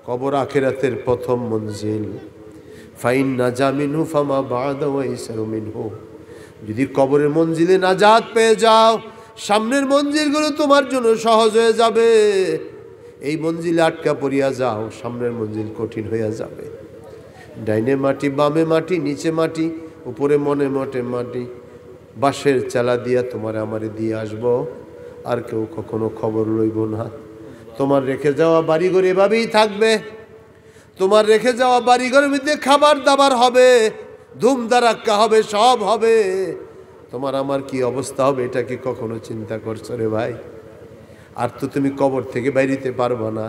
কবর আখিরাতের প্রথম মঞ্জিল। ফাইন নাজা মিনহু ফামা বা'দা ওয়াইসারু মিনহু। যদি কবরের মঞ্জিলে নাজাত পেয়ে যাও, সামনের মঞ্জিলগুলো তোমার জন্য সহজ হয়ে যাবে। এই মঞ্জিলে আটকা পড়িয়া যাও, সামনের মঞ্জিল কঠিন হইয়া যাবে। ডাইনে মাটি, বামে মাটি, নিচে মাটি, উপরে মনে মটে মাটি, বাঁশের চালা দিয়া তোমার আমারে দিয়ে আসবো, আর কেউ কখনো খবর লইব না। তোমার রেখে যাওয়া বাড়িঘর এভাবেই থাকবে। তোমার রেখে যাওয়া বাড়িঘরের মধ্যে খাবার দাবার হবে, ধুমধারাক্কা হবে, সব হবে। তোমার আমার কি অবস্থা হবে এটা কি কখনো চিন্তা করছো রে ভাই? আর তো তুমি কবর থেকে বাইরিতে পারবা না।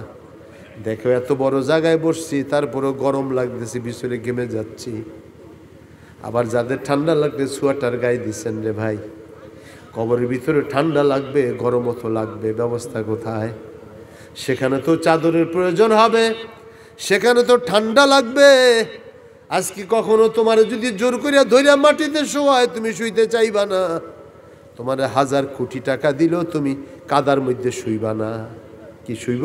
দেখো এত বড় জায়গায় বসছি, তারপরেও গরম লাগতেছে, বিছরে ঘেমে যাচ্ছি। আবার যাদের ঠান্ডা লাগবে সোয়েটার গায়ে দিচ্ছেন রে ভাই। কবরের ভিতরে ঠান্ডা লাগবে, গরমও তো লাগবে, ব্যবস্থা কোথায়? সেখানে তো চাদরের প্রয়োজন হবে, সেখানে তো ঠান্ডা লাগবে। আজকে কখনো তোমার যদি জোর করিয়া ধইরা মাটিতে শোয়ায়, তুমি শুইতে চাইবা না। তোমার 1000 কোটি টাকা দিলেও তুমি কাদার মধ্যে শুইবা না। কি শুইব?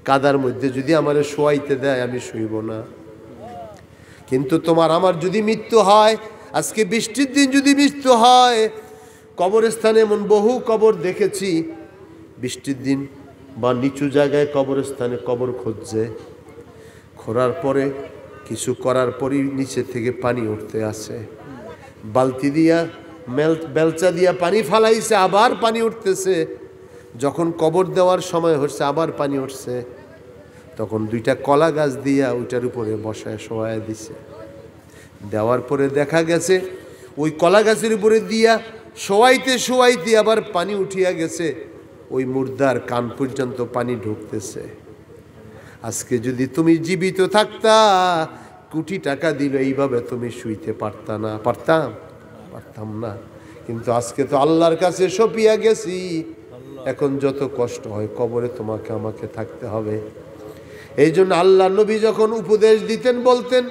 কাদার মধ্যে যদি আমারে শোয়াইতে দেয়, আমি শুইব না। কিন্তু তোমার আমার যদি মৃত্যু হয়, আজকে বৃষ্টির দিন যদি মৃত্যু হয়, কবরস্থানে এমন বহু কবর দেখেছি, বৃষ্টির দিন বা নিচু জায়গায় কবরস্থানে কবর খুঁজছে, খোঁড়ার পরে কিছু করার পরই নিচে থেকে পানি উঠতে আসে। বালতি দিয়া বেলচা দিয়া পানি ফালাইছে, আবার পানি উঠতেছে। যখন কবর দেওয়ার সময় হচ্ছে, আবার পানি উঠছে। তখন 2টা কলা গাছ দিয়া ওইটার উপরে বসায় শোয়ায় দিছে। দেওয়ার পরে দেখা গেছে ওই কলা গাছের উপরে দিয়া শোয়াইতে শোয়াইতে আবার পানি উঠিয়া গেছে, ওই মুর্দার কান পর্যন্ত পানি ঢুকতেছে। আজকে যদি তুমি জীবিত থাকতা, কোটি টাকা দিলে এইভাবে তুমি শুইতে পারতা না? পারতাম না। কিন্তু আজকে তো আল্লাহর কাছে সপিয়া গেছি। এখন যত কষ্ট হয়, কবরে তোমাকে আমাকে থাকতে হবে। এই জন্য আল্লাহ নবী যখন উপদেশ দিতেন বলতেন,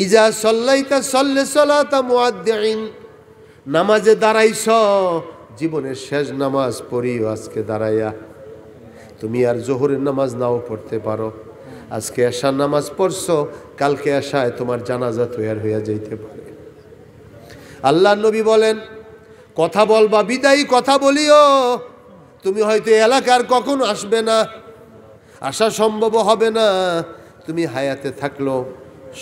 ইজা সাল্লাইতা সাল্লি সালাতা মুআদ্দিন, নামাজে দাঁড়াইছ, জীবনের শেষ নামাজ পড়িও আজকে দাঁড়াইয়া। তুমি আর জোহরের নামাজ নাও পড়তে পারো, আজকে এশার নামাজ পড়ছো, কালকে এশায় তোমার জানাজা তৈয়ার হইয়া যাইতে পারে। আল্লাহ নবী বলেন, কথা বলবা বিদায়ী কথা বলিও। তুমি হয়তো এলাকার কখনো আসবে না, আসা সম্ভব হবে না। তুমি হায়াতে থাকলো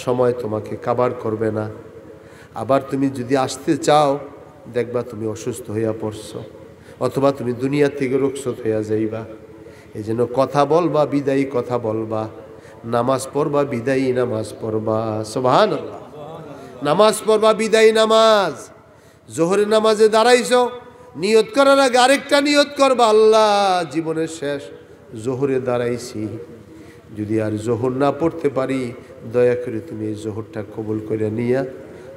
সময় তোমাকে কাবার করবে না। আবার তুমি যদি আসতে চাও, দেখবা তুমি অসুস্থ হইয়া পড়ছো, অথবা তুমি দুনিয়া থেকে রুখসত হইয়া যাইবা। এই জন্য কথা বলবা বিদায়ী কথা বলবা, নামাজ পড়বা বিদায়ী নামাজ পড়বা। সুবহানাল্লাহ। নামাজ পড়বা বিদায়ী নামাজ। জোহরের নামাজে দাঁড়াইছো, নিয়ত করার আগে আরেকটা নিয়ত করবা, আল্লাহ জীবনের শেষ জোহরে দাঁড়াইছি, যদি আর জোহর না পড়তে পারি, দয়া করে তুমি এই জোহরটা কবুল করে নিয়া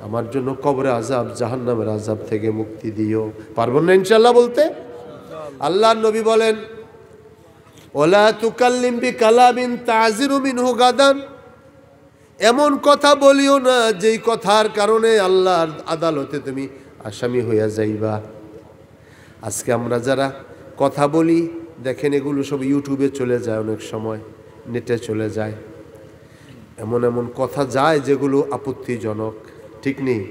আমার জন্য কবরে আযাব, জাহান্নামের আযাব থেকে মুক্তি দিও। পারবেন না ইনশাআল্লাহ বলতে? আল্লাহর নবী বলেন, ওলা তুকাল্লিম বিকালামিন তাযিরু মিনহু গাদান, এমন কথা বলিও না যেই কথার কারণে আল্লাহর আদালতে তুমি আসামি হইয়া যাইবা। আজকে আমরা যারা কথা বলি, দেখেন এগুলো সব ইউটিউবে চলে যায়, অনেক সময় নেটে চলে যায়। এমন এমন কথা যায় যেগুলো আপত্তিজনক, ঠিক নেই?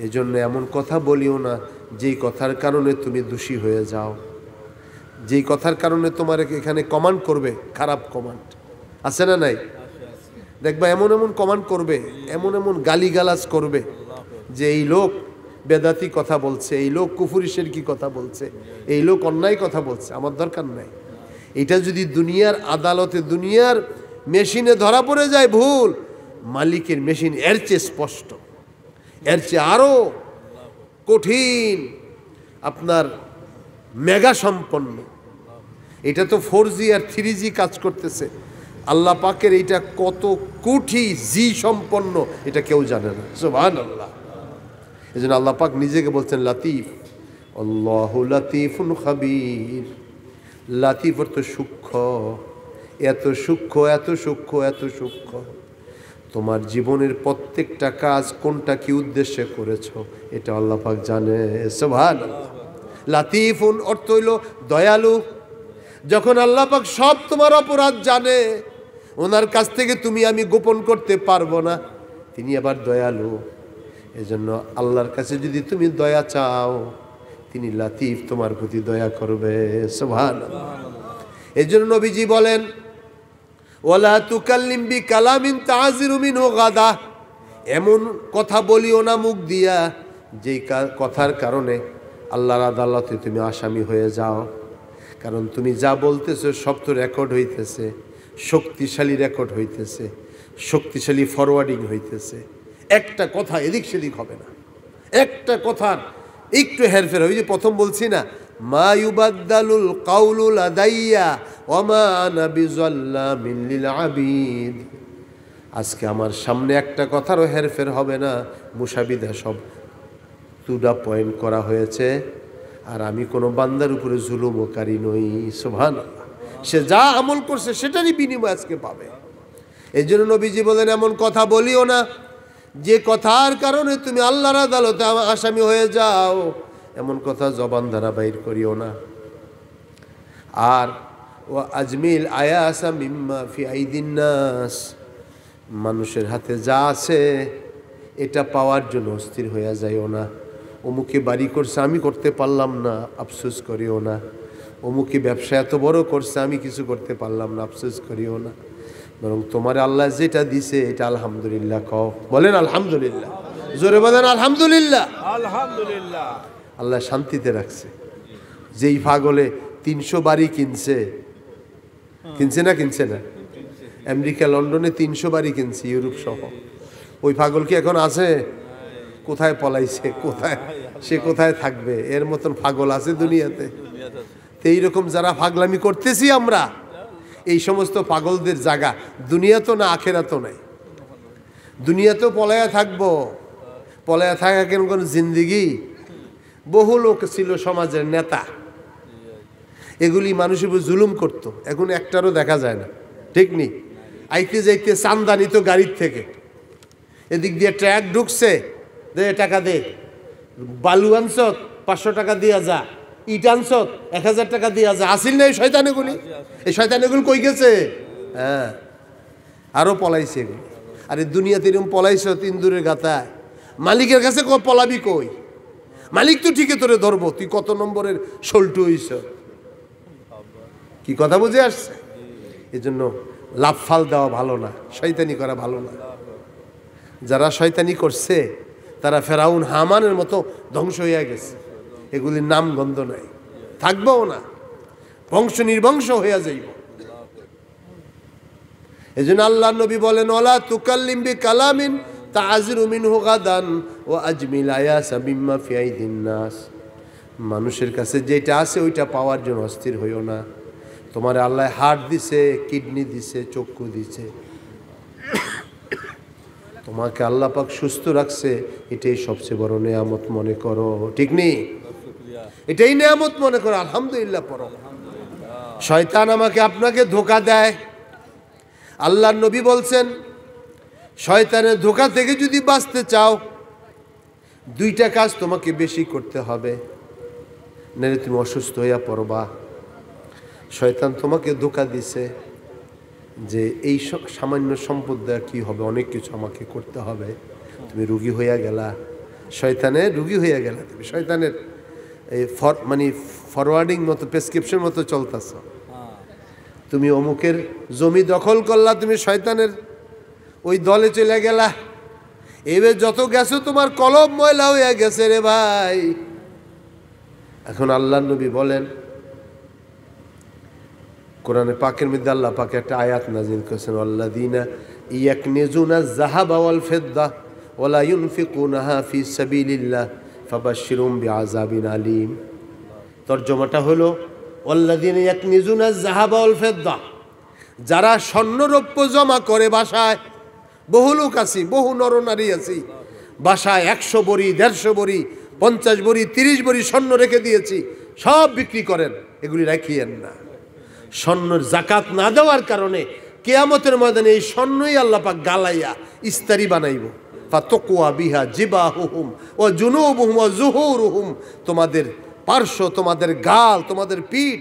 এই জন্য এমন কথা বলিও না যেই কথার কারণে তুমি দোষী হয়ে যাও, যেই কথার কারণে তোমার এখানে কমান্ড করবে, খারাপ কমান্ড আছে না নাই? দেখবা এমন এমন কমান্ড করবে, এমন এমন গালিগালাজ করবে যে এই লোক বেদাতি কথা বলছে, এই লোক কুফরি শিরকি কথা বলছে, এই লোক অন্যায় কথা বলছে। আমার দরকার নাই। এটা যদি দুনিয়ার আদালতে, দুনিয়ার মেশিনে ধরা পড়ে যায় ভুল, মালিকের মেশিন এর চেয়ে স্পষ্ট, এর চেয়ে আরো কঠিন, আপনার মেগা সম্পন্ন। এটা তো 4G আর 3G কাজ করতেছে। আল্লাহ পাকের এইটা কত কোটি জি সম্পন্ন, এটা কেউ জানে না। সুবহানাল্লাহ। এই জন্য আল্লাহ পাক নিজেকে বলছেন লাতিফ, আল্লাহু লাতিফুন খাবীর। লাতিফ অর্থ সূক্ষ্ম, এত সূক্ষ্ম, এত সূক্ষ্ম, এত সূক্ষ্ম। তোমার জীবনের প্রত্যেকটা কাজ কোনটা কি উদ্দেশ্যে করেছো, এটা আল্লাহ পাক জানে। সুবহানাল্লাহ। লাতিফুন অর্থ হইল দয়ালু, যখন আল্লাহ পাক সব তোমার অপরাধ জানে, ওনার কাছ থেকে তুমি আমি গোপন করতে পারবো না। তিনি আবার দয়ালু, এজন্য আল্লাহর কাছে যদি তুমি দয়া চাও, তিনি লাতিফ, তোমার প্রতি দয়া করবে। সুবহানাল্লাহ। এজন্য নবীজি বলেন, ওয়ালা তুকাল্লিম বিকালামিন তাযিরু মিনহু গাদা, এমন কথা বলিও না মুখ দিয়া যেই কথার কারণে আল্লাহর আদালতে তুমি আসামি হয়ে যাও। কারণ তুমি যা বলতেছো সব তো রেকর্ড হইতেছে, শক্তিশালী রেকর্ড হইতেছে, শক্তিশালী ফরওয়ার্ডিং হইতেছে। একটা কথা এদিক সেদিক হবে না, একটা কথার একটু হেরফের। ওই যে প্রথম বলছি না, মা ইউবাদদালুল কাউলু লাদাইয়া ওয়া মা আনা বিযাল্লামিন লিল আবিদ। আজকে আমার সামনে একটা কথারও হেরফের হবে না, মুসাবিদা সব টুডা পয়েন্ট করা হয়েছে, আর আমি কোনো বান্দার উপরে জুলুমকারী নই। সুবহানাল্লাহ। সে যা আমল করছে সেটারই বিনিময় আজকে পাবে। এই জন্য নবীজি বলেন, এমন কথা বলিও না যে কথার কারণে তুমি আল্লাহর আদালতে আসামি হয়ে যাও, এমন কথা জবান দ্বারা বাইর করিও না। আর ও আজমিল আয়াসা মিম্মা ফি আইদিন নাস, মানুষের হাতে যা আছে এটা পাওয়ার জন্য অস্থির হয়ে যাইও না। অমুকে বাড়ি করছে আমি করতে পারলাম না, আফসোস করিও না। অমুকে ব্যবসা এত বড় করছে আমি কিছু করতে পারলাম না, আফসোস করিও না। বরং তোমার আল্লাহ যেটা দিছে এটা আলহামদুলিল্লাহ কও। বলেন আলহামদুলিল্লাহ, জোরে বলেন আলহামদুলিল্লাহ। আলহামদুলিল্লাহ। আল্লাহ শান্তিতে রাখছে। যেই পাগলে 300 বাড়ি কিনছে না কিনছে না, আমেরিকা লন্ডনে 300 বাড়ি কিনছে, ইউরোপ সহ। ওই পাগল কি এখন আছে? কোথায় পলাইছে, সে কোথায় থাকবে? এর মতন পাগল আছে দুনিয়াতে? তো এইরকম যারা পাগলামি করতেছি আমরা, এই সমস্ত পাগলদের জায়গা দুনিয়া তো না, আখেরাতও নাই। দুনিয়াতেও পলায়া থাকবো, পলায়া থাকা কেন কোন জিন্দিগি? বহু লোক ছিল সমাজের নেতা, এগুলি মানুষের উপর জুলুম করতো, এখন একটারও দেখা যায় না। ঠিক নি? আইতে যাইতে চান্দা নিত গাড়ির থেকে, এদিক দিয়ে ট্রাক ঢুকছে, দে টাকা দে, বালু আনছত 500 টাকা দিয়া যা, ইট আনছত 1000 টাকা দিয়া যা। আসিল না এই শয়তানেগুলি? এই শয়তানেগুলি কই গেছে? হ্যাঁ, আরো পলাইছে এগুলি। আরে দুনিয়াতে এরকম পলাইছ ইন্দুরের গাতায়, মালিকের কাছে পলাবি কই? মালিক তো ঠিকই তোরে ধরবো, তুই কত নম্বরের সল্টু হইছ। কি কথা বুঝে আসছে? এজন্য লাফাল দেওয়া ভালো না, শয়তানি করা ভালো না। যারা শয়তানি করছে তারা ফেরাউন হামানের মতো ধ্বংস হইয়া গেছে, এগুলির নাম গন্ধ নাই, থাকবেও না, বংশ নির্বংশ হইয়া যাইব। এজন্য আল্লাহ নবী বলেন, ওয়ালা তুকাল্লিম বিকালামিন তাযিরু মিনহু গাদান ওয়া আজমিল আয়াসা মিম্মা ফি আইদিন নাস। মানুষের কাছে যেটা আছে ওইটা পাওয়ার জন্য অস্থির হইও না। তোমার আল্লাহ হার্ট দিছে, কিডনি দিছে, চক্ষু দিছে, তোমাকে আল্লাহ পাক সুস্থ রাখছে, এটাই সবচেয়ে বড় নেয়ামত মনে করো। ঠিক নেই? এটাই নেয়ামত মনে করো, আলহামদুলিল্লাহ পড়ো। শয়তান আমাকে আপনাকে ধোঁকা দেয়। আল্লাহর নবী বলছেন, শয়তানের ধোঁকা থেকে যদি বাঁচতে চাও, 2টা কাজ তোমাকে বেশি করতে হবে, নাহলে তুমি অসুস্থ হইয়া পড়বা। শয়তান তোমাকে ধোঁকা দিছে যে এই সামান্য সম্পদ দেওয়া কী হবে, অনেক কিছু আমাকে করতে হবে, তুমি রুগী হইয়া গেলা, শয়তানের রুগী হইয়া গেলা। তুমি শয়তানের এই ফরওয়ার্ডিং মতো, প্রেসক্রিপশন মতো চলতেছ। তুমি অমুকের জমি দখল করলা, তুমি শয়তানের ওই দলে চলে গেলা। এবার যত গেছো তোমার কলব ময়লা হইয়া গেছে রে ভাই। এখন আল্লাহ নবী বলেন, কোরআনে পাকের মধ্যে আল্লাহ পাক একটা আয়াত নাযিল করেছেন, আল্লাযীনা ইয়াকনিজুনা যাহাবা ওয়াল ফিদ্দা ওয়া লা ইউনফিকুনাহা ফি সাবিলিল্লাহ ফাবাশশিরহুম বিআযাবিন আলীম। তরজমাটা হলো, আল্লাযীনা ইয়াকনিজুনা যাহাবা ওয়াল ফিদ্দা, যারা স্বর্ণরৌপ্য জমা করে বাসায়। বহু লোক আছি, বহু নরনারী আছি, বাসায় 100 বড়ি, 150 বড়ি, 50 বড়ি, 30 বড়ি স্বর্ণ রেখে দিয়েছি, সব বিক্রি করেন। এগুলি রাখিয়েন না। স্বর্ণের জাকাত না দেওয়ার কারণে কিয়ামতের ময়দানে এই স্বর্ণই আল্লাহ পাক গালাইয়া ইস্তারি বানাইব। ফাতাকুয়া বিহা জিবাহুহুম ওয়া জুনুবুহুম ওয়া যুহুরুহুম, তোমাদের পার্শ্ব, তোমাদের গাল, তোমাদের পিঠ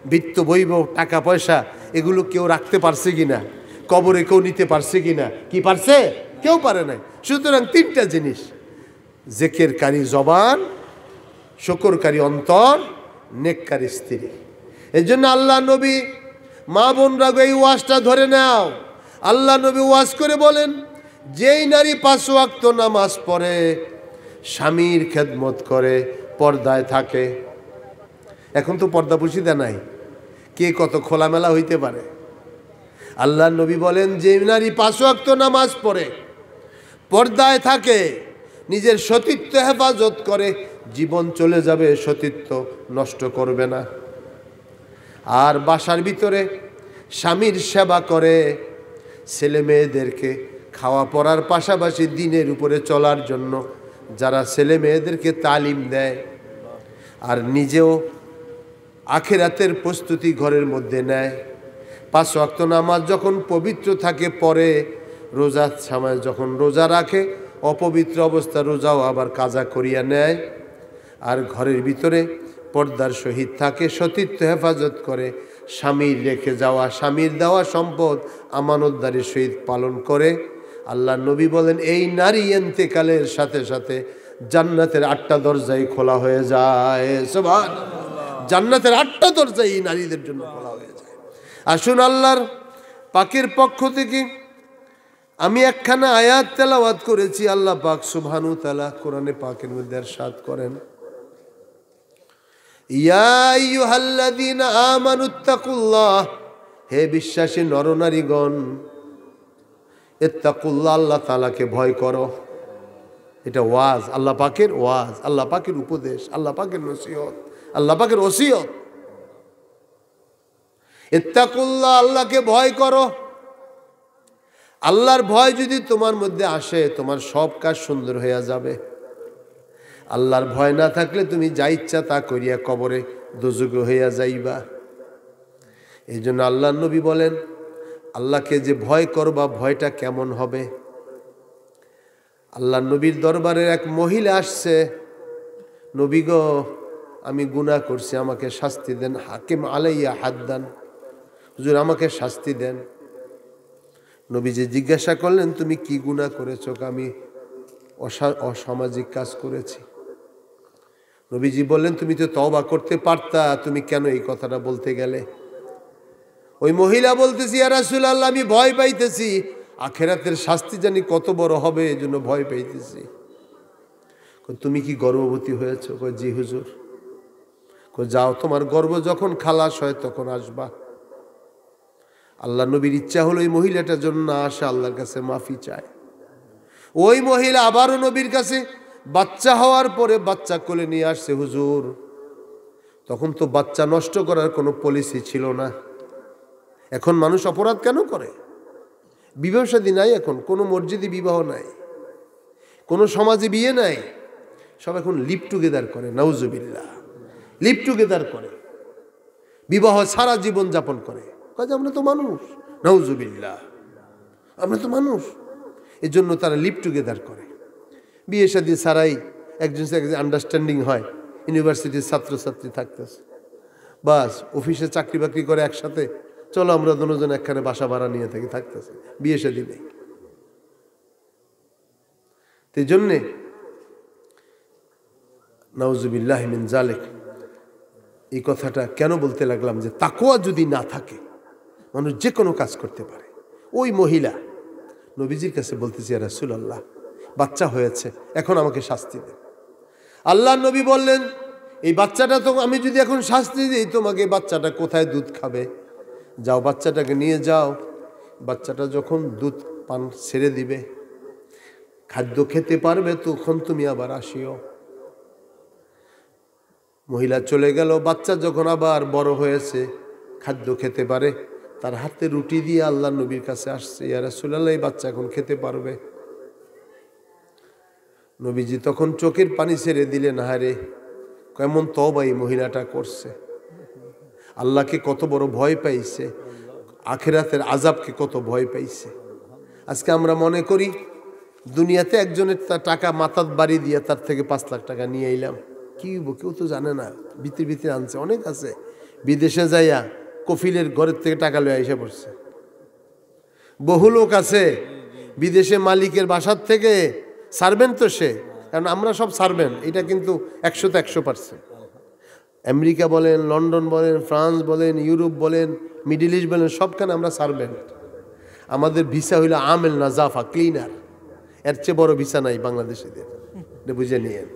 বিত্ত বৈভব টাকা পয়সা এগুলো কেউ রাখতে পারছে কিনা, কবরে কেউ নিতে পারছে কিনা, কি পারছে? কেউ পারে নাই। সুতরাং তিনটা জিনিস, জিকিরকারী জবান, শুকরকারী অন্তর, নেককারী স্ত্রী। এই জন্য আল্লাহ নবী, মা বোনরা এই ওয়াজটা ধরে নাও, আল্লাহ নবী ওয়াজ করে বলেন, যেই নারী 5 ওয়াক্ত নামাজ পড়ে, স্বামীর খেদমত করে, পর্দায় থাকে। এখন তো পর্দা পুশিদা নাই, কে কত খোলামেলা হইতে পারে। আল্লাহ নবী বলেন, যে নারী 5 ওয়াক্ত নামাজ পড়ে, পর্দায় থাকে, নিজের সতীত্ব হেফাজত করে, জীবন চলে যাবে, সতীত্ব নষ্ট করবে না। আর বাসার ভিতরে স্বামীর সেবা করে, ছেলে মেয়েদেরকে খাওয়া পড়ার পাশাপাশি দিনের উপরে চলার জন্য যারা ছেলে মেয়েদেরকে তালিম দেয়, আর নিজেও আখিরাতের প্রস্তুতি ঘরের মধ্যে নেয়। 5 ওয়াক্ত নামাজ যখন পবিত্র থাকে পরে, রোজার সময় যখন রোজা রাখে, অপবিত্র অবস্থা রোজাও আবার কাজা করিয়া নেয়। আর ঘরের ভিতরে পর্দার সহিত থাকে, সতীত্ব হেফাজত করে, স্বামীর রেখে যাওয়া, স্বামীর দেওয়া সম্পদ আমানতদারির সহিত পালন করে। আল্লাহ নবী বলেন, এই নারী ইন্তেকালের সাথে সাথে জান্নাতের 8টা দরজাই খোলা হয়ে যায়। সুবহানাল্লাহ, জান্নাতের 8টা দরজাই এই নারীদের জন্য খোলা হয়ে যায়। আসুন আল্লাহর পাকের পক্ষ থেকে আমি একখানা আয়াত তেলাওয়াত করেছি। আল্লাহ পাক সুবহানাহু ওয়া তাআলা কোরআনে পাকের মধ্যে ইরশাদ করেন, ইয়া আইয়ুহাল্লাযীনা আমানুত্তাকুল্লাহ, হে বিশ্বাসী নরনারীগণ, ইত্তাকুল্লাহ, আল্লাহ তাআলাকে ভয় করো। এটা ওয়াজ, আল্লাহ পাকের ওয়াজ, আল্লাহ পাকের উপদেশ, আল্লাহ পাকের নসিহত, আল্লাহ পাকের ওসিয়ত। ইত্তাকুল্লাহ, আল্লাহকে ভয় করো। আল্লাহর ভয় যদি তোমার মধ্যে আসে, তোমার সব কাজ সুন্দর হয়ে যাবে। আল্লাহর ভয় না থাকলে তুমি যা ইচ্ছা তা করিয়া কবরে দোজখে হইয়া যাইবা। এই জন্য আল্লাহ নবী বলেন, আল্লাহকে যে ভয় করবা, ভয়টা কেমন হবে? আল্লাহ নবীর দরবারে এক মহিলা আসছে, নবী গো, আমি গুনাহ করছি, আমাকে শাস্তি দেন, হাকিম আলাইয়া হাদ্দান, হুজুর আমাকে শাস্তি দেন। নবীজি জিজ্ঞাসা করলেন, তুমি কি গুনাহ করেছো? আমি অসামাজিক কাজ করেছি। নবীজি বললেন, তুমি তো তওবা করতে পারতা, তুমি কেন এই কথাটা বলতে গেলে? ওই মহিলা বলতেছি, ইয়া রাসূলুল্লাহ, আমি ভয় পাইতেছি, আখিরাতের শাস্তি জানি কত বড় হবে, এজন্য ভয় পাইতেছি। তুমি কি গর্ভবতী হয়েছো? কই জি হুজুর। কই যাও, তোমার গর্ভ যখন খালাস হয় তখন আসবা। আল্লাহ নবীর ইচ্ছা হলো এই মহিলাটার জন্য না আসা, আল্লাহর কাছে মাফি চায়। ওই মহিলা আবারও নবীর কাছে বাচ্চা হওয়ার পরে বাচ্চা কোলে নিয়ে আসছে। হুজুর, তখন তো বাচ্চা নষ্ট করার কোনো পলিসি ছিল না। এখন মানুষ অপরাধ কেন করে? বিবাহ শাদী নাই, এখন কোনো মসজিদে বিবাহ নাই, কোনো সমাজে বিয়ে নাই, সব এখন লিভ টুগেদার করে। নাউজুবিল্লাহ, লিভ টুগেদার করে, বিবাহ সারা জীবন যাপন করে। কাজে আমরা তো মানুষ, নাউজুবিল্লাহ, আমরা তো মানুষ। এর জন্য তারা লিভ টুগেদার করে। বিয়ে শাদী ছাড়াই একজন একজন আন্ডারস্ট্যান্ডিং হয়। ইউনিভার্সিটির ছাত্রছাত্রী থাকতেছে, বাস অফিসে চাকরি বাকরি করে একসাথে, চলো আমরা দুজন একখানে বাসা ভাড়া নিয়ে থাকি, থাকতেছে, বিয়ে শাদী নেই। এই জন্যে নাউজুবিল্লাহ মিন জালিক, এই কথাটা কেন বলতে লাগলাম, যে তাকওয়া যদি না থাকে মানুষ যে কোনো কাজ করতে পারে। ওই মহিলা নবীজির কাছে বলতেছি, ইয়া রাসূলুল্লাহ, বাচ্চা হয়েছে, এখন আমাকে শাস্তি দেন। আল্লাহ নবী বললেন, এই বাচ্চাটা তো আমি যদি এখন শাস্তি দিই তোমাকে, বাচ্চাটা কোথায় দুধ খাবে? যাও বাচ্চাটাকে নিয়ে যাও, বাচ্চাটা যখন দুধ পান ছেড়ে দিবে, খাদ্য খেতে পারবে, তখন তুমি আবার আসিও। মহিলা চলে গেল। বাচ্চা যখন আবার বড় হয়েছে, খাদ্য খেতে পারে, তার হাতে রুটি দিয়ে আল্লাহ নবীর কাছে আসছে, ইয়া রাসূলুল্লাহ, এই বাচ্চা এখন খেতে পারবে। নবীজি তখন চোখের পানি ছেড়ে দিলেন, হায়রে কেমন তওবা এই মহিলাটা করছে, আল্লাহকে কত বড় ভয় পাইছে, আখিরাতের আযাবকে কত ভয় পাইছে। আজকে আমরা মনে করি দুনিয়াতে একজনের টাকা মাথাত বাড়ি দিয়ে তার থেকে 5 লাখ টাকা নিয়ে এলাম, কি কেউ তো জানে না, ভিতরে ভিতরে আনছে, অনেক আছে বিদেশে যাইয়া কফিলের ঘরের থেকে টাকা লইয়া এসে পড়ছে। বহু লোক আছে বিদেশে মালিকের বাসার থেকে সার্ভেন্ট, তো সে, কারণ আমরা সব সার্ভেন্ট, এটা কিন্তু 100% আমেরিকা বলেন, লন্ডন বলেন, ফ্রান্স বলেন, ইউরোপ বলেন, মিডল ইস্ট বলেন, সবখানে আমরা সার্ভেন্ট। আমাদের ভিসা হইল আমেল নাজাফা, ক্লিনার। এর চেয়ে বড় ভিসা নাই বাংলাদেশিদের, এটা বুঝে নিয়েন।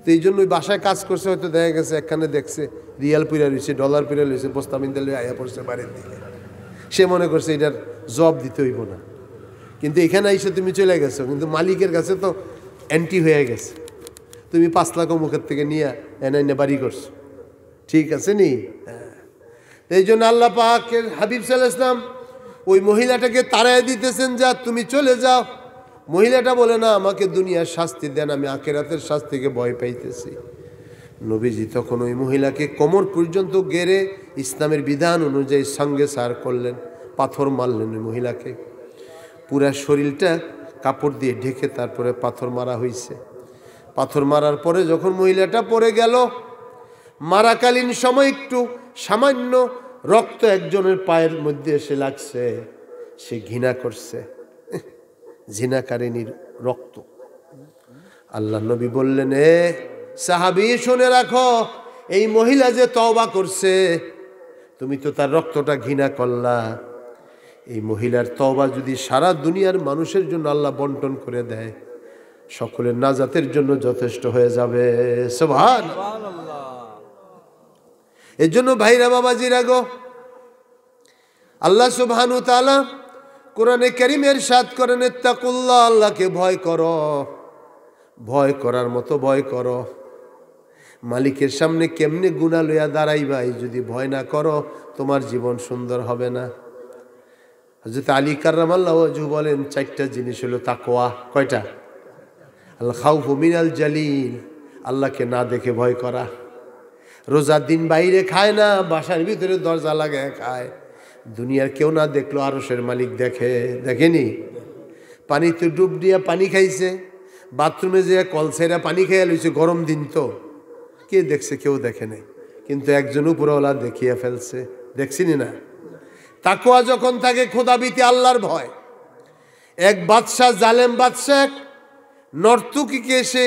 তো এই জন্য ওই বাসায় কাজ করছে, হয়তো দেখা গেছে একখানে দেখছে রিয়াল পিরা রয়েছে, ডলার পিরা রয়েছে, বস্তা মিনতে আয়া পড়ছে বাড়ির দিকে, সে মনে করছে এটার জব দিতে হইব না। কিন্তু এখানে এসে তুমি চলে গেছো, কিন্তু মালিকের কাছে তো অ্যান্টি হয়ে গেছে। তুমি 5 লাখ মুখের থেকে নিয়ে এনে বাড়ি করছো, ঠিক আছে নি? এই জন্য আল্লাহ পাকের হাবিব সাল্লাল্লাহু আলাইহি ওয়াসাল্লাম ওই মহিলাটাকে তাড়ায় দিতেছেন, যা তুমি চলে যাও। মহিলাটা বলে, না, আমাকে দুনিয়ার শাস্তি দেন, আমি আখিরাতের শাস্তিকে ভয় পাইতেছি। নবীজি তখন ওই মহিলাকে কোমর পর্যন্ত গেড়ে ইসলামের বিধান অনুযায়ী সঙ্গে সার করলেন, পাথর মারলেন ওই মহিলাকে। পুরা শরীরটা কাপড় দিয়ে ঢেকে তারপরে পাথর মারা হয়েছে। পাথর মারার পরে যখন মহিলাটা পড়ে গেল, মারাকালীন সময় একটু সামান্য রক্ত একজনের পায়ের মধ্যে এসে লাগছে, সে ঘৃণা করছে, জিনাকারিনীর রক্ত। আল্লাহ নবী বললেন, এ সাহাবী, শুনে রাখো, এই মহিলা যে তওবা করছে, তুমি তো তার রক্তটা ঘৃণা করলা। এই মহিলার তওবা যদি সারা দুনিয়ার মানুষের জন্য আল্লাহ বন্টন করে দেয়, সকলের নাজাতের জন্য যথেষ্ট হয়ে যাবে। সুবহানাল্লাহ। এর জন্য ভাইরা বাবাজিরা গো, আল্লাহ সুবহানাহু ওয়া তাআলা কোরআনে কারীমে ইরশাদ করেন, ইত্তাকুল্লাহ, আল্লাহকে ভয় করো, ভয় করার মতো ভয় করো। মালিকের সামনে কেমনে গুনাহ লইয়া দাঁড়াইবা, এই যদি ভয় না করো, তোমার জীবন সুন্দর হবে না। হযরত আলী কাররামাল্লাহু ওয়াজহু বলেন, 4টা জিনিস হলো তাকওয়া। কয়টা? আল খাউফু মিনাল জালিল, আল্লাহকে না দেখে ভয় করা। রোজার দিন বাইরে খায় না, বাসার ভিতরে দরজা লাগায় খায়, দুনিয়ার কেউ না দেখলো আরশের মালিক দেখে, দেখেনি? পানিতে ডুব দিয়া পানি খাইছে, বাথরুমে যে কল ছেড়া পানি খাইয়া লইছে, গরম দিন তো, কে দেখছে? কেউ দেখে নাই, কিন্তু একজন উপরওয়ালা দেখিয়া ফেলছে, দেখছিনি না? তাকওয়া যখন থাকে, খোদাবিতে আল্লাহর ভয়। এক বাদশাহ, জালেম বাদশাহ, নর্তকীকে এসে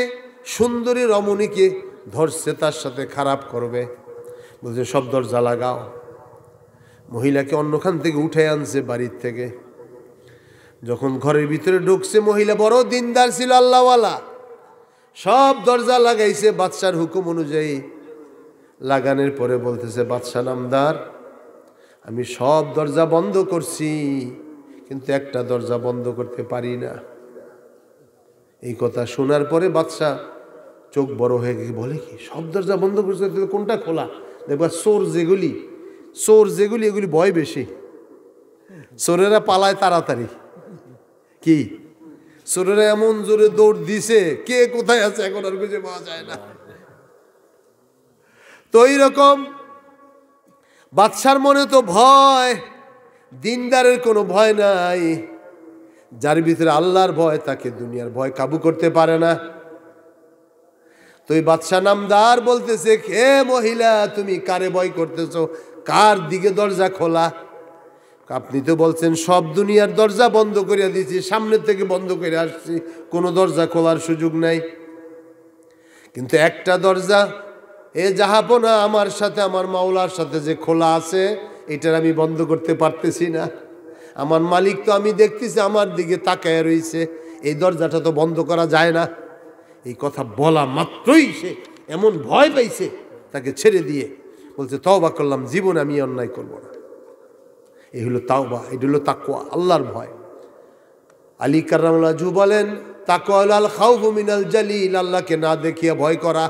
সুন্দরী রমণীকে ধরছে, তার সাথে খারাপ করবে, বলছে সব দরজা লাগাও। মহিলাকে অন্যখান থেকে উঠে আনছে বাড়ির থেকে। যখন ঘরের ভিতরে ঢুকছে, মহিলা বড় দিনদার ছিল, আল্লাহওয়ালা, সব দরজা লাগাইছে বাদশার হুকুম অনুযায়ী। লাগানোর পরে বলতেছে, বাদশা নামদার, আমি সব দরজা বন্ধ করছি, কিন্তু একটা দরজা বন্ধ করতে পারি না। এই কথা শোনার পরে বাদশা চোখ বড় হয়ে গেছে, বলে কি সব দরজা বন্ধ করছে, কোনটা খোলা? দেখবা চোর যেগুলি এগুলি ভয় বেশি, চোরেরা পালায় তাড়াতাড়ি। কি চোরেরা এমন জোরে দৌড় দিছে, কে কোথায় আছে এখন আর খুঁজে পাওয়া যায় না। তো এইরকম বাদশার মনে তো ভয়, দিনদারের কোনো ভয় নাই। যার ভিতরে আল্লাহর ভয়, তাকে দুনিয়ার ভয় কাবু করতে পারে না। তো এই বাদশা নামদার বলতেছে, হে মহিলা, তুমি কারে ভয় করতেছো? কার দিকে দরজা খোলা? আপনি তো বলছেন সব দুনিয়ার দরজা বন্ধ করে দিয়েছি, সামনের থেকে বন্ধ করে আসছি, কোনো দরজা খোলার সুযোগ নাই। কিন্তু একটা দরজা, এ জাহাপনা, আমার সাথে, আমার মাওলার সাথে যে খোলা আছে, এটার আমি বন্ধ করতে পারতেছি না। আমার মালিক তো আমি দেখতেছি আমার দিকে তাকায় রয়েছে, এই দরজাটা তো বন্ধ করা যায় না। এই কথা বলা মাত্রই সে এমন ভয় পাইছে, তাকে ছেড়ে দিয়ে বলছে, তওবা করলাম, জীবনে আমি অন্যায় করব না। এই হলো তাওবা, এটা হলো তাকওয়া, আল্লাহর ভয়। আলী কাররামাল্লাহু ওয়াজহু বলেন, তাকওয়া হলো আল খাউফু মিনাল জালিল, আল্লাহকে না দেখিয়া ভয় করা।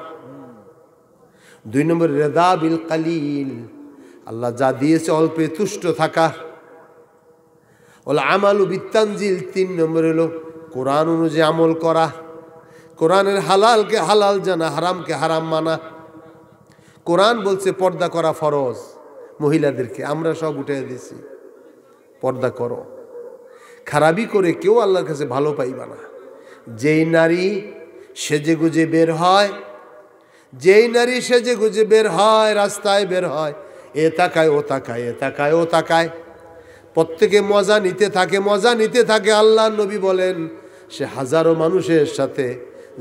2 নম্বর রিদা বিল কালিল, আল্লাহ যা দিয়েছে অল্পে তুষ্ট থাকা। ওয়াল আমালু বিত্তানজিল, 3 নম্বর হলো কোরআন অনুযায়ী আমল করা, কোরআনের হালালকে হালাল জানা, হারামকে হারাম মানা। কোরআন বলছে পর্দা করা ফরজ মহিলাদেরকে, আমরা সব উঠে দিয়েছি, পর্দা করো। খারাপি করে কেউ আল্লাহর কাছে ভালো পাইবা না। যেই নারী সেজে গুজে বের হয়, রাস্তায় বের হয়, এ তাকায় ও তাকায়, এ তাকায় ও তাকায়, প্রত্যেকে মজা নিতে থাকে, মজা নিতে থাকে। আল্লাহ নবী বলেন সে হাজারো মানুষের সাথে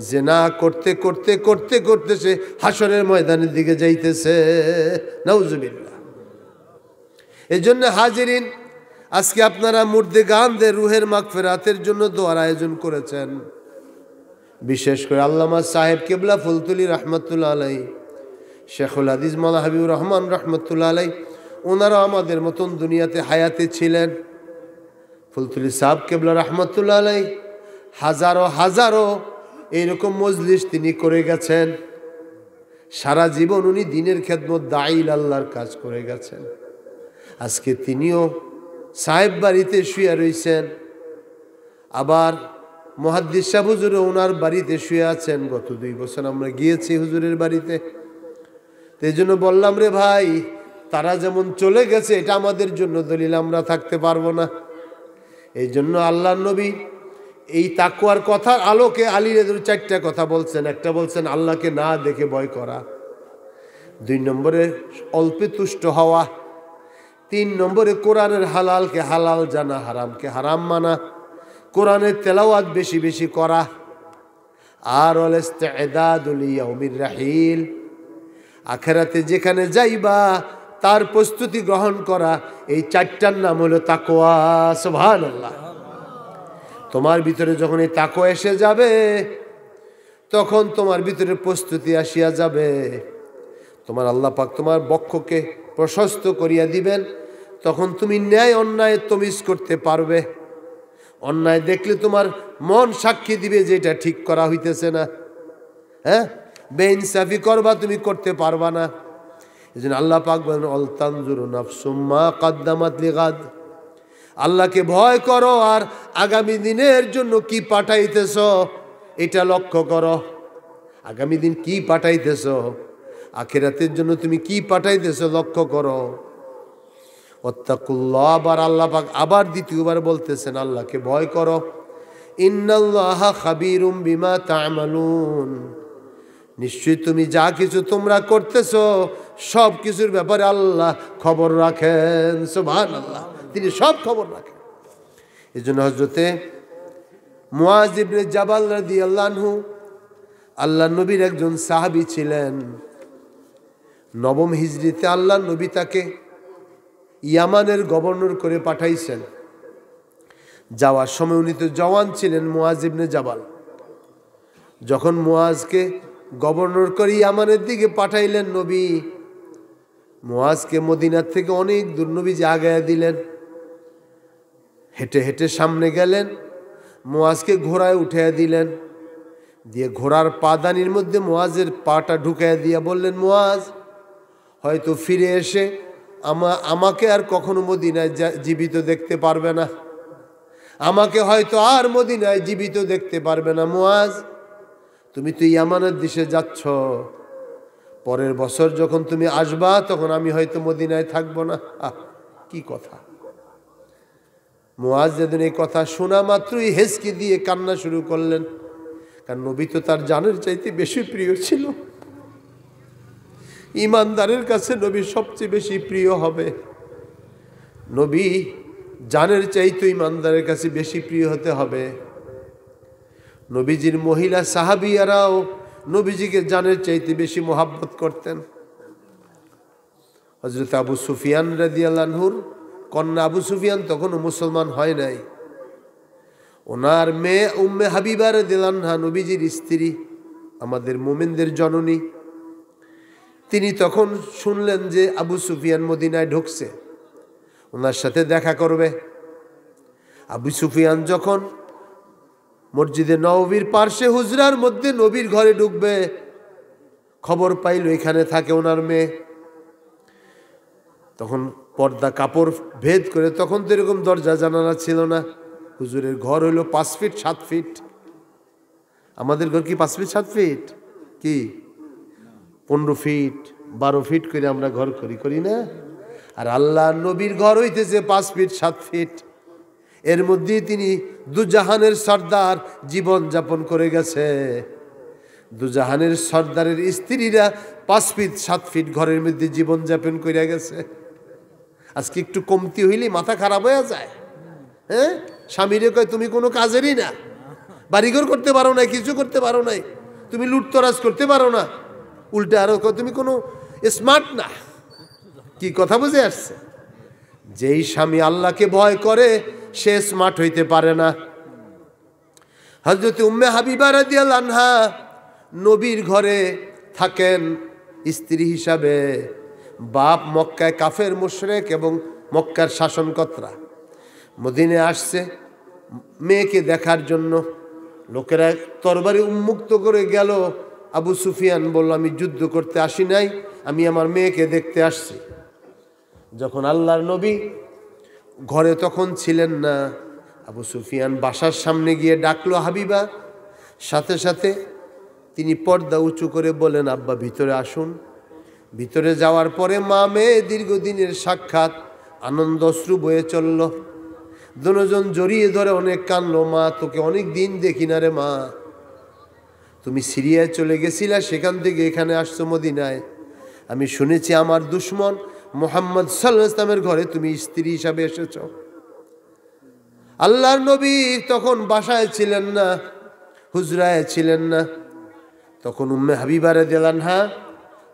জেনা করতে করতে করতে করতে সে হাসরের ময়দানের দিকে যাইতেছে। নাউজুবিল্লাহ। এই জন্য হাজিরিন, আজকে আপনারা মুর্দেগানদের রুহের মাগফিরাতের জন্য দোয়ার আয়োজন করেছেন। বিশেষ করে আল্লামা সাহেব কেবলা ফুলতুলি রহমতুল্লাহ আলাইহি, শেখুল হাদিস মাওলানা হাবিবুর রহমান রহমতুল্লাহ আলাইহি, ওনারা আমাদের মতন দুনিয়াতে হায়াতে ছিলেন। ফুলতুলি সাহেব কেবলা রহমতুল্লাহ আলাইহি হাজারো হাজারো এইরকম মজলিস তিনি করে গেছেন। সারা জীবন উনি দিনের খেদমত দাঈল আল্লাহর কাজ করে গেছেন। আজকে তিনিও সাহেব বাড়িতে শুয়ে রয়েছেন, আবার মুহাদ্দিস সাহেব হুজুরও ওনার বাড়িতে শুয়ে আছেন। গত 2 বছর আমরা গিয়েছি হুজুরের বাড়িতে। এই জন্য বললাম, রে ভাই, তারা যেমন চলে গেছে এটা আমাদের জন্য দলিল, আমরা থাকতে পারবো না। এই জন্য আল্লাহ নবী এই তাকওয়ার কথার আলোকে আলীর 4টা কথা বলছেন। একটা বলছেন আল্লাহকে না দেখে ভয় করা, 2 নম্বরে অল্পে তুষ্ট হওয়া, 3 নম্বরে কোরআনের হালালকে হালাল জানা, হারামকে হারাম মানা, কোরআনের তেলাওয়াত বেশি বেশি করা, আর ওয়াল ইস্তিদাদু লিয়াউমির রাহিল, আখিরাতে যেখানে যাইবা তার প্রস্তুতি গ্রহণ করা। এই 4টার নাম হলো তাকওয়া। সুবহানাল্লাহ। তোমার ভিতরে যখন এই তাকওয়া এসে যাবে, তখন তোমার ভিতরে প্রস্তুতি আসিয়া যাবে। তোমার আল্লাহ পাক তোমার বক্ষকে প্রশস্ত করিয়া দিবেন। তখন তুমি ন্যায় অন্যায় তমিজ করতে পারবে। অন্যায় দেখলে তোমার মন সাক্ষী দিবে যে এটা ঠিক করা হইতেছে না। হ্যাঁ, বেইনসাফি করবা, তুমি করতে পারবা না। এই জন্য আল্লাহ পাক বলেন অল তানজুরু নাফসুম মা কদ্দামাত লিগাদ, আল্লাহকে ভয় করো আর আগামী দিনের জন্য কি পাঠাইতেছ এটা লক্ষ্য করো। আগামী দিন কি পাঠাইতেছ, আখিরাতের জন্য তুমি কি পাঠাইতেছ লক্ষ্য করো। ওয়াত্তাকুল্লাহ, আবার আল্লাহ পাক আবার দ্বিতীয়বার বলতেছেন আল্লাহকে ভয় করো। ইন্নাল্লাহা খাবীরুম বিমা তা'মালুন, নিশ্চয়ই তুমি যা কিছু তোমরা করতেছ সব কিছুর ব্যাপারে আল্লাহ খবর রাখেন। সুবহানাল্লাহ, তিনি সব খবর রাখেন। এই জন্য হযরতে মুআয ইবনে জাবাল রাদিয়াল্লাহু আনহু আল্লাহ নবীর একজন সাহাবী ছিলেন। 9ম হিজরিতে আল্লাহ নবী তাকে ইয়ামানের গভর্নর করে পাঠাইছেন। যাওয়ার সময় উনি তো জওয়ান ছিলেন, মুআয ইবনে জাবাল। যখন মুআযকে গভর্নর করে ইয়ামানের দিকে পাঠাইলেন নবী, মুআযকে মদিনার থেকে অনেক দূর নবীজি আগায়া দিলেন। হেঁটে হেঁটে সামনে গেলেন, মুআযকে ঘোড়ায় উঠাইয়া দিলেন, দিয়ে ঘোড়ার পাদানির মধ্যে মুআযের পাটা ঢুকাইয়া দিয়া বললেন, মুআয, হয়তো ফিরে এসে আমাকে আর কখনো মদিনায় জীবিত দেখতে পারবে না, আমাকে হয়তো আর মদিনায় জীবিত দেখতে পারবে না। মুআয, তুমি তো ইয়ামানের দিশে যাচ্ছ, পরের বছর যখন তুমি আসবা তখন আমি হয়তো মদিনায় থাকবো না। কি কথা! মুআয যেদিন এই কথা শোনা মাত্রই হেসকি দিয়ে কান্না শুরু করলেন, কারণ নবী তো তার জানের চাইতে বেশি প্রিয় ছিল। ইমানদারের কাছে নবী সবচেয়ে বেশি প্রিয় হবে। নবী জানের চাইতে ইমানদারের কাছে বেশি প্রিয় হতে হবে। নবীজির মহিলা সাহাবিয়ারাও নবীজিকে জানের চাইতে বেশি মোহাব্বত করতেন। হযরত আবু সুফিয়ান রাদিয়াল্লাহু আনহুর কন্যা, আবু সুফিয়ান তখনও মুসলমান হয় নাই। ওনার মেয়ে উম্মে হাবিবা রাদিয়াল্লাহু আনহা, নবীজির স্ত্রী, আমাদের মুমিনদের জননী, তিনি তখন শুনলেন যে আবু সুফিয়ান মদিনায় ঢুকছে, ওনার সাথে দেখা করবে। আবু সুফিয়ান যখন মসজিদে নববীর পার্শ্বে হুজরার মধ্যে নবীর ঘরে ঢুকবে, খবর পাইল এখানে থাকে ওনার মেয়ে। তখন পর্দা কাপড় ভেদ করে, তখন তো এরকম দরজা জানালা ছিল না। হুজুরের ঘর হইল 5 ফিট 7 ফিট। আমাদের ঘর কি 5 ফিট 7 ফিট? কি 15 ফিট 12 ফিট করে আমরা ঘর করি না? আর আল্লাহ নবীর ঘর হইতেছে 5 ফিট 7 ফিট। এর মধ্যেই তিনি দুজাহানের সর্দার জীবন যাপন করে গেছে। দুজাহানের সর্দারের স্ত্রীরা 5 ফিট 7 ফিট ঘরের মধ্যে জীবনযাপন করিয়া গেছে। আজকে একটু কমতি হইলে মাথা খারাপ হয়ে যায়। হ্যাঁ, স্বামীরে কয় তুমি কোনো কাজেরই না, বাড়িঘর করতে পারো না, কিছু করতে পারো নাই, তুমি লুটতরাজ করতে পারো না, উল্টে আরো কয় তুমি কোনো স্মার্ট না। কি কথা বুঝে আসছে? যেই স্বামী আল্লাহকে ভয় করে সে স্মার্ট হইতে পারে না। হযরত উম্মে হাবিবা রাদিয়াল্লাহু আনহা নবীর ঘরে থাকেন স্ত্রী হিসাবে। বাপ মক্কায় কাফের মুশরিক এবং মক্কার শাসনকর্তা, মদিনায় আসছে মেয়েকে দেখার জন্য। লোকেরা তরবারি উন্মুক্ত করে গেল। আবু সুফিয়ান বলল, আমি যুদ্ধ করতে আসি নাই, আমি আমার মেয়েকে দেখতে আসছি। যখন আল্লাহর নবী ঘরে তখন ছিলেন না, আবু সুফিয়ান বাসার সামনে গিয়ে ডাকলো হাবিবা। সাথে সাথে তিনি পর্দা উঁচু করে বলেন, আব্বা ভিতরে আসুন। ভিতরে যাওয়ার পরে মা মেয়ে দীর্ঘদিনের সাক্ষাৎ, আনন্দ অশ্রু বয়ে চলল। দুজন জড়িয়ে ধরে অনেক কানলো। মা তোকে অনেক দিন দেখি না রে মা, তুমি সিরিয়ায় চলে গেছিলা, সেখান থেকে এখানে আসছো মদিনায়। আমি শুনেছি আমার দুশ্মন মুহাম্মদ সাল্লাল্লাহু আলাইহি ওয়াসাল্লামের ঘরে তুমি স্ত্রী হিসাবে এসেছ। আল্লাহর নবী তখন বাসায় ছিলেন না, হুজরায় ছিলেন না। তখন উম্মে হাবিবা রাদিয়াল্লাহু আনহা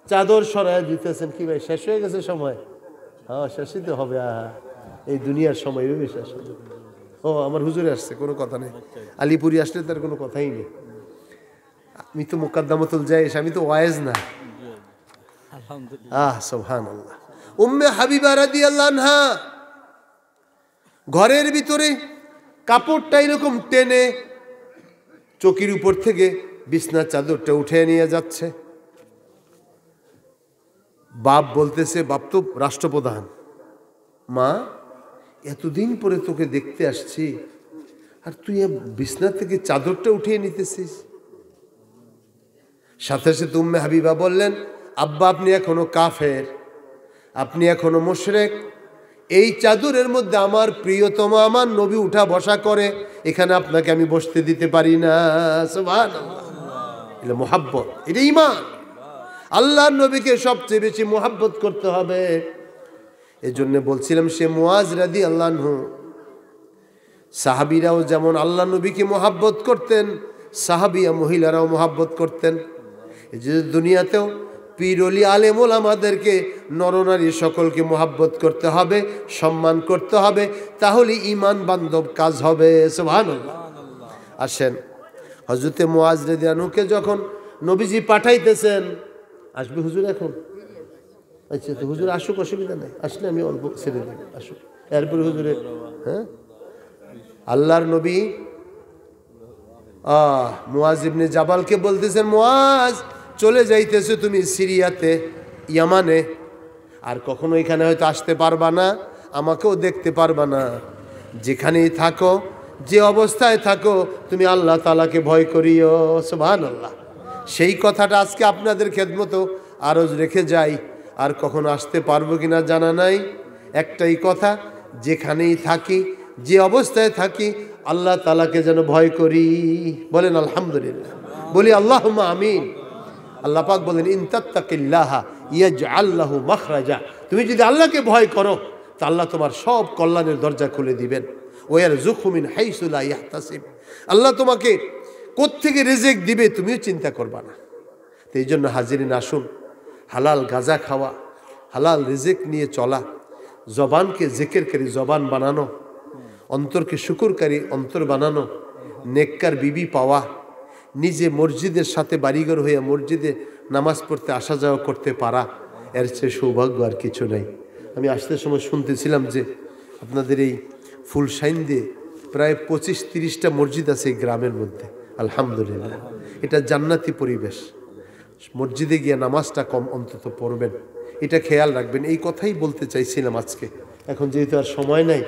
চাদর সরায় দিতেছেন। কি ভাই শেষ হয়ে গেছে সময়? হ্যাঁ, শেষই তো হবে। এই দুনিয়ার সময় এভাবে শেষ হবে। ও আমার হুজুরে আসছে, কোনো কথা নেই। আলিপুরি আসলে তার কোনো কথাই নেই। আমি তো মুকাদ্দামাতুল জায়েশ, আমি তো ওয়াইজ না। সুবহানাল্লাহ। উম্মে হাবিবা রাদিয়াল্লাহু আনহা ঘরের ভিতরে কাপড়টা এরকম টেনে চকির উপর থেকে বিছনার চাদরটা উঠে নিয়ে যাচ্ছে। বাপ বলতেছে, বাপ তো রাষ্ট্রপ্রধান, মা এতদিন পরে তোকে দেখতে আসছি আর তুই বিছনা থেকে চাদরটা উঠিয়ে নিতেছিস। সাথে সাথে উম্মে হাবিবা বললেন, আব্বা আপনি এখনো কাফের, আপনি এখনো মুশরিক। এই চাদরের মধ্যে আমার প্রিয়তম আমার নবী উঠা বসা করে, এখানে আপনাকে আমি বসতে দিতে পারি না। সুবহানাল্লাহ। এটা মুহাব্বত, এটা ঈমান। আল্লাহর নবীকে সবচেয়ে বেশি মুহাব্বত করতে হবে। এজন্য বলছিলাম সে মুআজ রাদিয়াল্লাহু আনহু, সাহাবীরাও যেমন আল্লাহ নবীকে মুহাব্বত করতেন, সাহাবিয়া মহিলারাও মুহাব্বত করতেন। এই যে দুনিয়াতেও পীর ওলি আলেম ওলামাদেরকে নরনারী সকলকে মুহাব্বত করতে হবে, সম্মান করতে হবে, তাহলে ঈমান বান্ধব কাজ হবে। সুবহানাল্লাহ। আসেন, হযরতে মুআজ রাদিয়াল্লাহু আনহুকে যখন নবীজি পাঠাইতেছেন, আসবে হুজুর এখন? আচ্ছা, তো হুজুর আসুক, অসুবিধা নেই, আসলে আমি অল্প ছেড়ে দেব, আসুক। এরপরে হুজুরে, হ্যাঁ, আল্লাহর নবী মুআজ ইবনে জাবালকে বলতেছেন, মুআজ চলে যাইতেছো তুমি সিরিয়াতে, ইয়ামানে, আর কখনো এখানে হয়তো আসতে পারবা না, আমাকেও দেখতে পারবা না। যেখানেই থাকো, যে অবস্থায় থাকো, তুমি আল্লাহ তাআলাকে ভয় করিও। সুবহানাল্লাহ। সেই কথাটা আজকে আপনাদের খেদমতো আরজ রেখে যাই। আর কখনো আসতে পারবো কিনা জানা নাই। একটাই কথা, যেখানেই থাকি, যে অবস্থায় থাকি, আল্লাহ তাআলাকে যেন ভয় করি। বলেন আলহামদুলিল্লাহ, বলি আল্লাহুম্মা আমিন। আল্লাহ পাক বলেন, ইন তাত্তাকিল্লাহা ইয়াজআল লাহু মাখরাজা। তুমি যদি আল্লাহকে ভয় করো, তা আল্লাহ তোমার সব কল্যাণের দরজা খুলে দিবেন। ওয়া ইয়ারযুকহু মিন হাইসু লা ইয়াহতাসিব। আল্লাহ তোমাকে কোত্থেকে রিজিক দিবে তুমিও চিন্তা করবা না। তো এই জন্য হাজিরিন আসুন, হালাল গাজা খাওয়া, হালাল রিজিক নিয়ে চলা, জবানকে জিকিরকারী জবান বানানো, অন্তরকে শুকরকারী অন্তর বানানো, নেককার বিবি পাওয়া, নিজে মসজিদের সাথে বাড়িঘর হয়ে মসজিদে নামাজ পড়তে আসা যাওয়া করতে পারা, এর চেয়ে সৌভাগ্য আর কিছু নেই। আমি আসতে সময় শুনতেছিলাম যে আপনাদের এই ফুলশাইন্দে প্রায় 25-30টা মসজিদ আছে এই গ্রামের মধ্যে। আলহামদুলিল্লাহ, এটা জান্নাতি পরিবেশ। মসজিদে গিয়ে নামাজটা কম অন্তত পড়বেন, এটা খেয়াল রাখবেন। এই কথাই বলতে চাইছিলাম আজকে। এখন যেহেতু আর সময় নাই,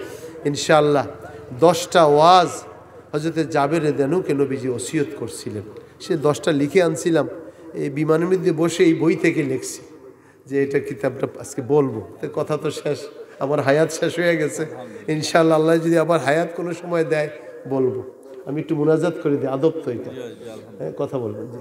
ইনশাআল্লাহ 10টা ওয়াজ হযরতে জাবের রাদিয়াল্লাহু নবীজি ওসিয়ত করছিলেন, সে 10টা লিখে আনছিলাম। এই বিমানের মধ্যে বসে এই বই থেকে লিখছি যে এটা কিতাবটা আজকে বলবো। তো কথা তো শেষ, আমার হায়াত শেষ হয়ে গেছে। ইনশাআল্লাহ আল্লাহ যদি আবার হায়াত কোনো সময় দেয় বলবো। আমি একটু মুনাজাত করে দিই, আদব তো এটা। হ্যাঁ, কথা বলবেন জি।